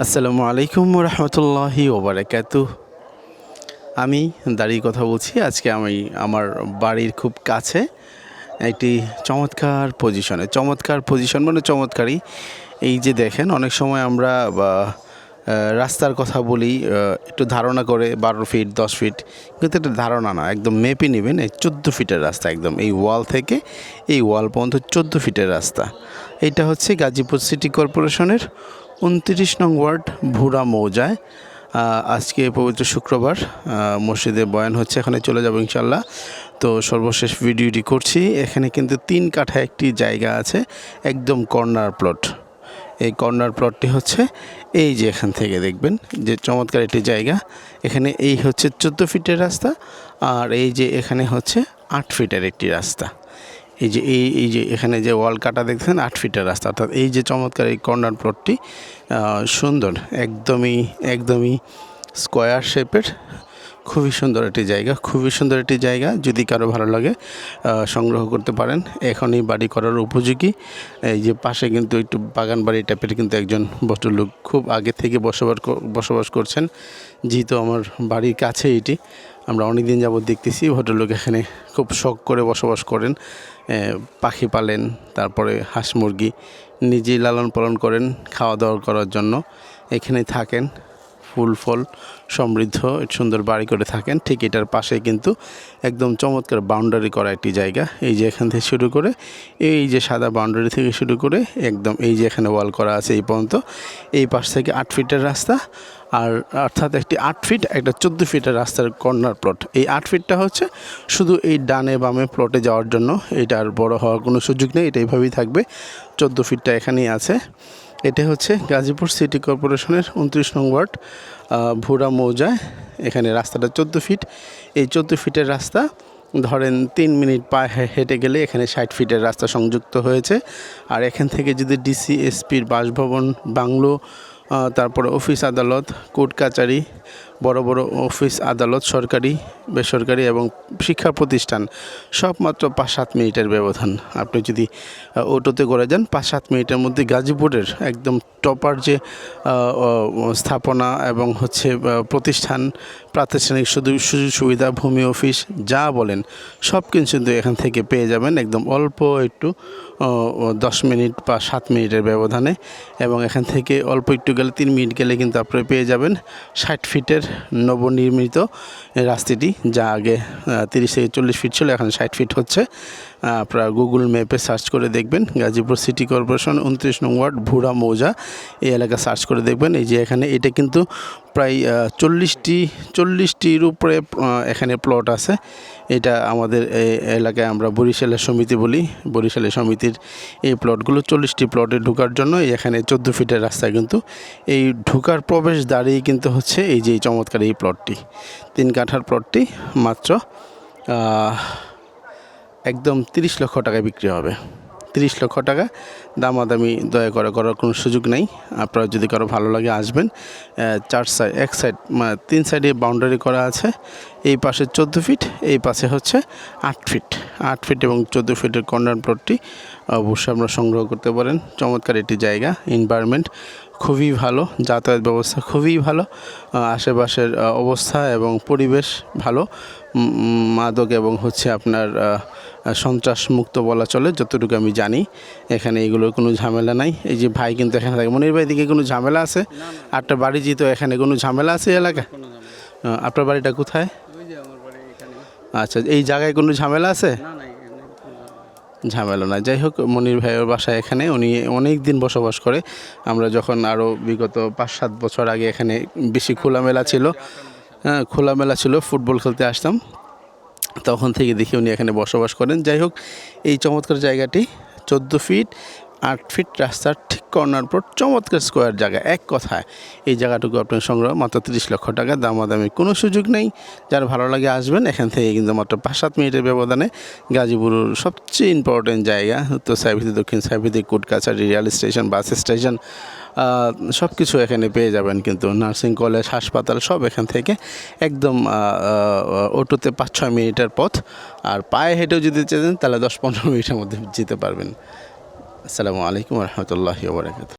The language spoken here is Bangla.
আসসালামু আলাইকুম রহমতুল্লাহি ওবারাকাতুহ। আমি দাঁড়িয়ে কথা বলছি। আজকে আমি আমার বাড়ির খুব কাছে একটি চমৎকার পজিশন মানে চমৎকারই। এই যে দেখেন, অনেক সময় আমরা রাস্তার কথা বলি একটু ধারণা করে 12 ফিট 10 ফিট, কিন্তু এটা ধারণা না, একদম মেপে নেবেন। এই 14 ফিটের রাস্তা, একদম এই ওয়াল থেকে এই ওয়াল পর্যন্ত 14 ফিটের রাস্তা। এটা হচ্ছে গাজীপুর সিটি কর্পোরেশনের 29 নং ওয়ার্ড ভুরা মৌজায়। আজকে পবিত্র শুক্রবার, মসজিদে বয়ান হচ্ছে, এখানে চলে যাব ইনশাল্লাহ। তো সর্বশেষ ভিডিওটি করছি। এখানে কিন্তু 3 কাঠা একটি জায়গা আছে, একদম কর্নার প্লট। এই কর্নার প্লটটি হচ্ছে এই যে এখান থেকে দেখবেন যে চমৎকার একটি জায়গা। এখানে এই হচ্ছে 14 ফিটের রাস্তা, আর এই যে এখানে হচ্ছে 8 ফিটের একটি রাস্তা। এই যে এখানে যে ওয়াল কাটা দেখছেন 8 ফিটের রাস্তা, অর্থাৎ এই যে চমৎকার এই কর্নার প্লটটি সুন্দর, একদমই স্কোয়ার শেপের, খুবই সুন্দর একটি জায়গা। যদি কারো ভালো লাগে সংগ্রহ করতে পারেন, এখনই বাড়ি করার উপযোগী। এই যে পাশে কিন্তু একটু বাগান বাড়ি টাইপের কিন্তু একজন ভদ্রলোক খুব আগে থেকে বসবাস করছেন। যেহেতু আমার বাড়ির কাছে এটি, আমরা অনেক দিন যাবত দেখতেছি ভদ্রলোক এখানে খুব শখ করে বসবাস করেন। পাখি পালেন, তারপরে হাঁস মুরগি নিজেই লালন পালন করেন খাওয়া দাওয়া করার জন্য। এখানে থাকেন, ফুল ফল সমৃদ্ধ সুন্দর বাড়ি করে থাকেন। ঠিক এটার পাশে কিন্তু একদম চমৎকার বাউন্ডারি করা একটি জায়গা। এই যে এখান থেকে শুরু করে এই যে সাদা বাউন্ডারি থেকে শুরু করে একদম এই যে এখানে ওয়াল করা আছে এই পর্যন্ত, এই পাশ থেকে 8 ফিটের রাস্তা, আর অর্থাৎ একটি 8 ফিট একটা 14 ফিটের রাস্তার কর্নার প্লট। এই 8 ফিটটা হচ্ছে শুধু এই ডানে বামে প্লটে যাওয়ার জন্য, এটা আর বড় হওয়ার কোনো সুযোগ নেই, এটা এইভাবেই থাকবে। 14 ফিটটা এখানেই আছে। এটা হচ্ছে গাজীপুর সিটি কর্পোরেশনের 29 নং ওয়ার্ড ভুরা মৌজায়। এখানে রাস্তাটা 14 ফিট। এই 14 ফিটের রাস্তা ধরেন 3 মিনিট পায়ে হেঁটে গেলে এখানে 60 ফিটের রাস্তা সংযুক্ত হয়েছে। আর এখান থেকে যদি ডিসি এসপির বাসভবন, বাংলো, তারপরে অফিস আদালত, কোর্ট কাচারি, বড় বড় অফিস আদালত, সরকারি বেসরকারি এবং শিক্ষা প্রতিষ্ঠান সব মাত্র 5-7 মিনিটের ব্যবধান। আপনি যদি অটোতে করে যান 5-7 মিনিটের মধ্যে গাজীপুরের একদম টপার যে স্থাপনা এবং হচ্ছে প্রতিষ্ঠান, প্রাতিষ্ঠানিক সুযোগ সুবিধা, ভূমি অফিস যা বলেন সব কিছু কিন্তু এখান থেকে পেয়ে যাবেন একদম অল্প একটু 10 মিনিট বা 7 মিনিটের ব্যবধানে। এবং এখান থেকে অল্প একটু গেলে 3 মিনিট গেলে কিন্তু আপনি পেয়ে যাবেন 60 ফিটের নবনির্মিত রাস্তাটি, যা আগে 30 থেকে 40 ফিট ছিল, এখন 60 ফিট হচ্ছে। আপনারা গুগল ম্যাপে সার্চ করে দেখবেন গাজীপুর সিটি কর্পোরেশন 29 নং ওয়ার্ড ভুরা মৌজা, এই এলাকা সার্চ করে দেখবেন। এই যে এখানে এটা কিন্তু প্রায় 40টির উপরে এখানে প্লট আছে। এটা আমাদের এলাকায় আমরা বরিশালের সমিতি বলি। বরিশালের সমিতির এই প্লটগুলো 40টি প্লটে ঢোকার জন্য এখানে 14 ফিটের রাস্তায় কিন্তু এই ঢোকার প্রবেশ দাঁড়িয়ে কিন্তু হচ্ছে এই যে চমৎকার এই প্লটটি, 3 কাঠার প্লটটি মাত্র একদম 30 লক্ষ টাকায় বিক্রি হবে। 30 লক্ষ টাকা, দামাদামি দয়া করে করার কোনো সুযোগ নেই। আপনারা যদি কারো ভালো লাগে আসবেন। 4 সাইড, এক সাইড 3 সাইডে বাউন্ডারি করা আছে। এই পাশে 14 ফিট, এই পাশে হচ্ছে 8 ফিট এবং 14 ফিটের কর্নার প্লটটি অবশ্যই আপনারা সংগ্রহ করতে পারেন। চমৎকার একটি জায়গা, এনভায়রনমেন্ট খুবই ভালো, যাতায়াত ব্যবস্থা খুবই ভালো, আশেপাশের অবস্থা এবং পরিবেশ ভালো, মাদক এবং হচ্ছে আপনার সন্ত্রাস মুক্ত বলা চলে যতটুকু আমি জানি। এখানে এগুলোর কোনো ঝামেলা নাই। এই যে ভাই কিন্তু এখানে থাকে। মনির ভাই, দিকে কোনো ঝামেলা আছে? আপনার বাড়ি যেহেতু এখানে কোনো ঝামেলা আছে এলাকা? আপনার বাড়িটা কোথায়? আচ্ছা, এই জায়গায় কোনো ঝামেলা আছে? ঝামেলা না। যাই হোক, মনির ভাইয়ের বাসা এখানে, উনি অনেক দিন বসবাস করে। আমরা যখন আরও বিগত 5-7 বছর আগে এখানে বেশি খোলামেলা ছিল, ফুটবল খেলতে আসতাম, তখন থেকে দেখি উনি এখানে বসবাস করেন। যাই হোক, এই চমৎকার জায়গাটি 14 ফিট 8 ফিট রাস্তার ঠিক কর্নার প্লট, চমৎকার স্কোয়ার জায়গা। এক কথায় এই জায়গাটুকু আপনার সংগ্রহ মাত্র 30 লক্ষ টাকা, দামাদামির কোনো সুযোগ নেই। যার ভালো লাগে আসবেন। এখান থেকে কিন্তু মাত্র 5-7 মিনিটের ব্যবধানে গাজীপুরের সবচেয়ে ইম্পর্টেন্ট জায়গা, উত্তর সাইফিদি, দক্ষিণ সাইফিদি, কোর্ট কাছারি, রেল স্টেশন, বাস স্টেশন সব কিছু এখানে পেয়ে যাবেন। কিন্তু নার্সিং কলেজ, হাসপাতাল সব এখান থেকে একদম অটোতে 5-6 মিনিটের পথ। আর পায়ে হেঁটেও যদি যেতেন তাহলে 10-15 মিনিটের মধ্যে যেতে পারবেন। আসসালামু আলাইকুম রহমতুল্লাহি ওয়া বারাকাতুহু।